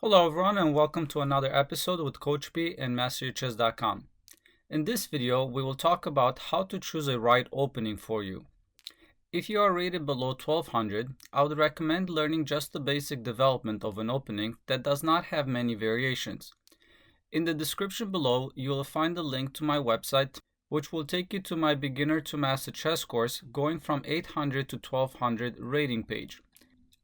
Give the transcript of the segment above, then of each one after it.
Hello everyone and welcome to another episode with Coach B and MasterYourChess.com. In this video, we will talk about how to choose a right opening for you. If you are rated below 1200, I would recommend learning just the basic development of an opening that does not have many variations. In the description below, you will find a link to my website, which will take you to my beginner to master chess course going from 800 to 1200 rating page.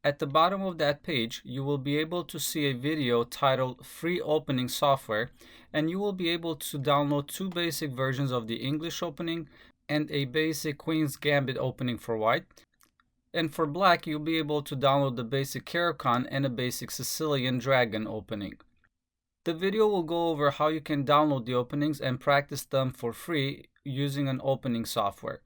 At the bottom of that page, you will be able to see a video titled Free Opening Software, and you will be able to download two basic versions of the English opening and a basic Queen's Gambit opening for white. And for black, you'll be able to download the basic Caro-Kann and a basic Sicilian Dragon opening. The video will go over how you can download the openings and practice them for free using an opening software.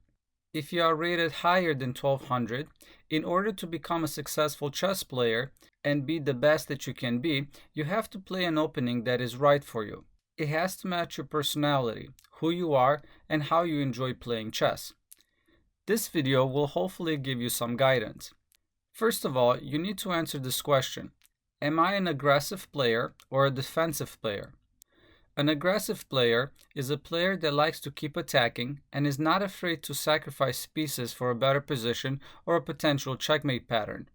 If you are rated higher than 1200, in order to become a successful chess player and be the best that you can be, you have to play an opening that is right for you. It has to match your personality, who you are, and how you enjoy playing chess. This video will hopefully give you some guidance. First of all, you need to answer this question: am I an aggressive player or a defensive player? An aggressive player is a player that likes to keep attacking and is not afraid to sacrifice pieces for a better position or a potential checkmate pattern.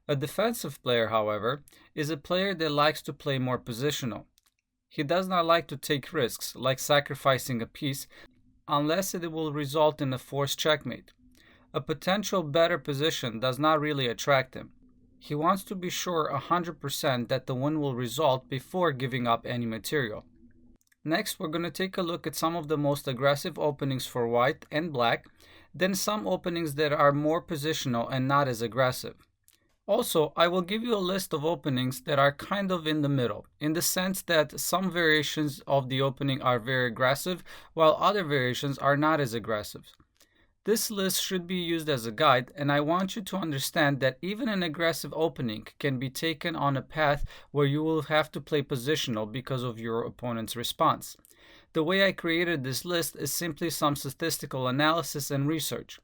A defensive player, however, is a player that likes to play more positional. He does not like to take risks, like sacrificing a piece, unless it will result in a forced checkmate. A potential better position does not really attract him. He wants to be sure 100% that the win will result before giving up any material. Next, we're going to take a look at some of the most aggressive openings for white and black, then some openings that are more positional and not as aggressive. Also, I will give you a list of openings that are kind of in the middle, in the sense that some variations of the opening are very aggressive, while other variations are not as aggressive. This list should be used as a guide, and I want you to understand that even an aggressive opening can be taken on a path where you will have to play positional because of your opponent's response. The way I created this list is simply some statistical analysis and research.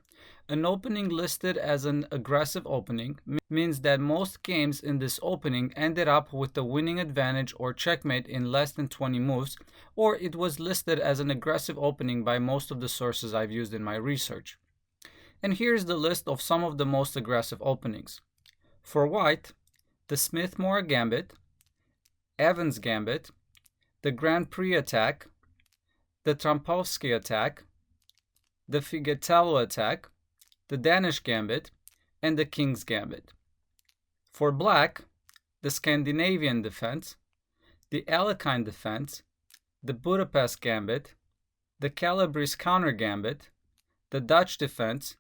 An opening listed as an aggressive opening means that most games in this opening ended up with the winning advantage or checkmate in less than 20 moves, or it was listed as an aggressive opening by most of the sources I've used in my research. And here's the list of some of the most aggressive openings. For white, the Smith-Morra Gambit, Evans Gambit, the Grand Prix attack, the Trampowski attack, the Figatello attack, the Danish Gambit, and the King's Gambit. For black, the Scandinavian defense, the Alekhine defense, the Budapest Gambit, the Calabrese counter gambit, the Dutch defense,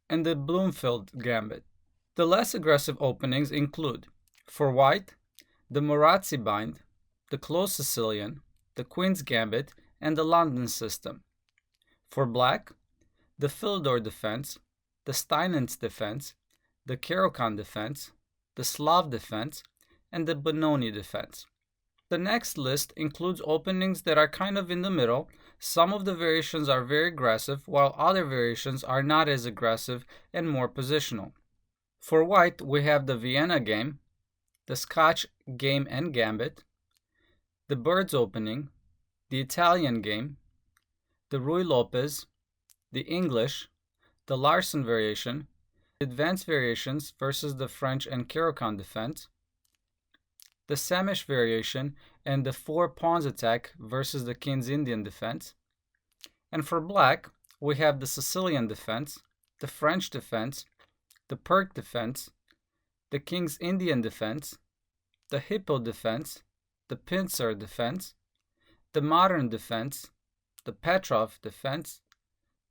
and the Bloomfield Gambit. The less aggressive openings include, for white, the Marazzi bind, the close Sicilian, the Queen's Gambit, and the London system. For black, the Philidor defense, the Steinitz defense, the Caro-Kann defense, the Slav defense, and the Benoni defense. The next list includes openings that are kind of in the middle. Some of the variations are very aggressive, while other variations are not as aggressive and more positional. For white, we have the Vienna game, the Scotch game and gambit, the Birds opening, the Italian game, the Ruy Lopez, the English, the Larsen variation, advanced variations versus the French and Caro-Kann defense, the Samish variation, and the four pawns attack versus the King's Indian defense. And for black, we have the Sicilian defense, the French defense, the Perk defense, the King's Indian defense, the Hippo defense, the Pincer defense, the Modern defense, the Petrov defense,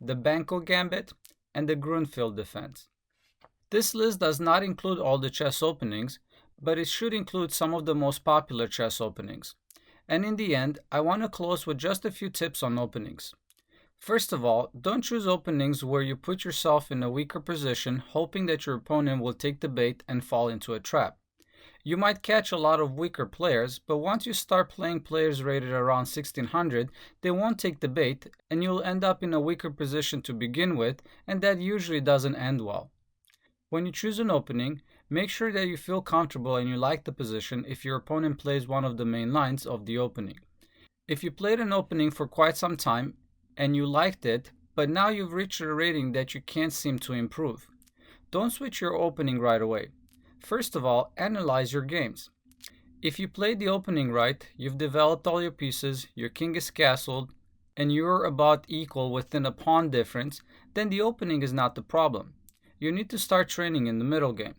the Banco Gambit, and the Grunfeld defense. This list does not include all the chess openings, but it should include some of the most popular chess openings. And in the end, I want to close with just a few tips on openings. First of all, don't choose openings where you put yourself in a weaker position, hoping that your opponent will take the bait and fall into a trap. You might catch a lot of weaker players, but once you start playing players rated around 1600, they won't take the bait, and you'll end up in a weaker position to begin with, and that usually doesn't end well. When you choose an opening, Make sure that you feel comfortable and you like the position if your opponent plays one of the main lines of the opening. If you played an opening for quite some time and you liked it, but now you've reached a rating that you can't seem to improve, don't switch your opening right away. First of all, analyze your games. If you played the opening right, you've developed all your pieces, your king is castled, and you're about equal within a pawn difference, then the opening is not the problem. You need to start training in the middle game.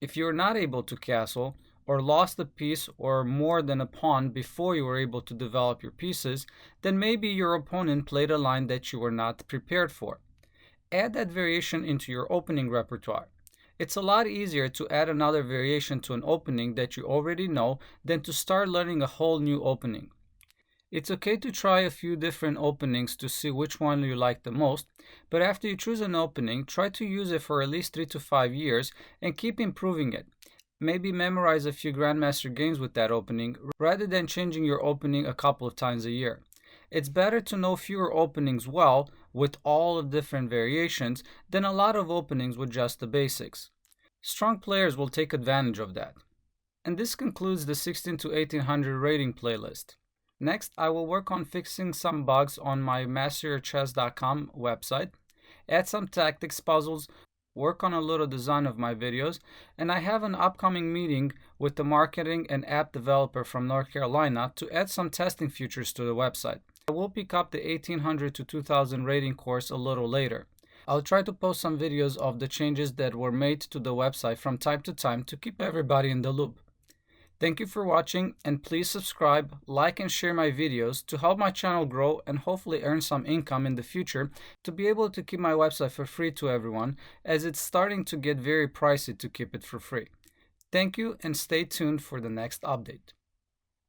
If you're not able to castle, or lost a piece or more than a pawn before you were able to develop your pieces, then maybe your opponent played a line that you were not prepared for. Add that variation into your opening repertoire. It's a lot easier to add another variation to an opening that you already know than to start learning a whole new opening. It's okay to try a few different openings to see which one you like the most, but after you choose an opening, try to use it for at least 3 to 5 years and keep improving it. Maybe memorize a few Grandmaster games with that opening rather than changing your opening a couple of times a year. It's better to know fewer openings well with all of different variations than a lot of openings with just the basics. Strong players will take advantage of that. And this concludes the 16 to 1800 rating playlist. Next, I will work on fixing some bugs on my masteryourchess.com website, add some tactics puzzles, work on a little design of my videos, and I have an upcoming meeting with the marketing and app developer from North Carolina to add some testing features to the website. I will pick up the 1800 to 2000 rating course a little later. I'll try to post some videos of the changes that were made to the website from time to time to keep everybody in the loop. Thank you for watching, and please subscribe, like and share my videos to help my channel grow and hopefully earn some income in the future to be able to keep my website for free to everyone, as it's starting to get very pricey to keep it for free. Thank you, and stay tuned for the next update.